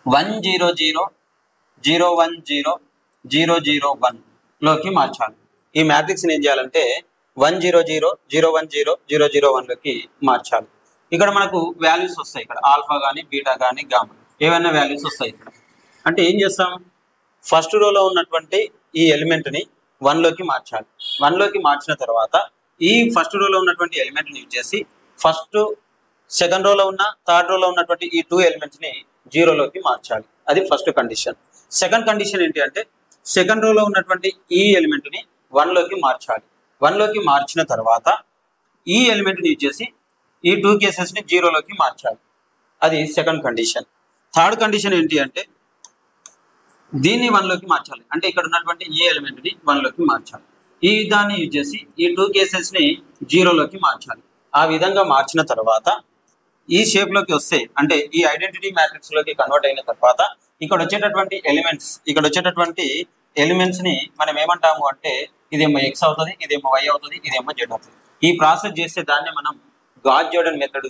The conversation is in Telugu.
100 010 001 లోకి మార్చాలి. ఈ మ్యాట్రిక్స్ని ఏం చేయాలంటే 100 010 లోకి మార్చాలి. ఇక్కడ మనకు వాల్యూస్ వస్తాయి. ఇక్కడ ఆల్ఫా కానీ బీటా కానీ గామా ఏవైనా వాల్యూస్ వస్తాయి. ఇక్కడ అంటే ఏం చేస్తాం, ఫస్ట్ రోలో ఉన్నటువంటి ఈ ఎలిమెంట్ని 1 లోకి మార్చాలి. 1 లోకి మార్చిన తర్వాత ఈ ఫస్ట్ రోలో ఉన్నటువంటి ఎలిమెంట్ని యూజ్ చేసి సెకండ్ రోలో ఉన్న థర్డ్ రోలో ఉన్నటువంటి ఈ 2 ఎలిమెంట్స్ని 0 లోకి మార్చాలి. అది ఫస్ట్ కండిషన్. సెకండ్ కండిషన్ ఏంటి అంటే సెకండ్ రోలో ఉన్నటువంటి ఈ ఎలిమెంట్ని 1 లోకి మార్చాలి. 1 లోకి మార్చిన తర్వాత ఈ ఎలిమెంట్ని యూజ్ చేసి ఈ 2 కేసెస్ని 0 లోకి మార్చాలి. అది సెకండ్ కండిషన్. థర్డ్ కండిషన్ ఏంటి అంటే దీన్ని 1 లోకి మార్చాలి. అంటే ఇక్కడ ఉన్నటువంటి ఈ ఎలిమెంట్ని 1 లోకి మార్చాలి. ఈ దాన్ని యూజ్ చేసి ఈ 2 కేసెస్ని 0 లోకి మార్చాలి. ఆ విధంగా మార్చిన తర్వాత ఈ షేప్లోకి వస్తే అంటే ఈ ఐడెంటిటీ మ్యాట్రిక్స్లోకి కన్వర్ట్ అయిన తర్వాత ఇక్కడ వచ్చేటటువంటి ఎలిమెంట్స్ని మనం ఏమంటాము అంటే ఇదేమో ఎక్స్ అవుతుంది, ఇదేమో వై అవుతుంది, ఇదేమో జెడ్ అవుతుంది. ఈ ప్రాసెస్ చేస్తే దాన్ని మనం గాస్ జోర్డన్ మెథడ్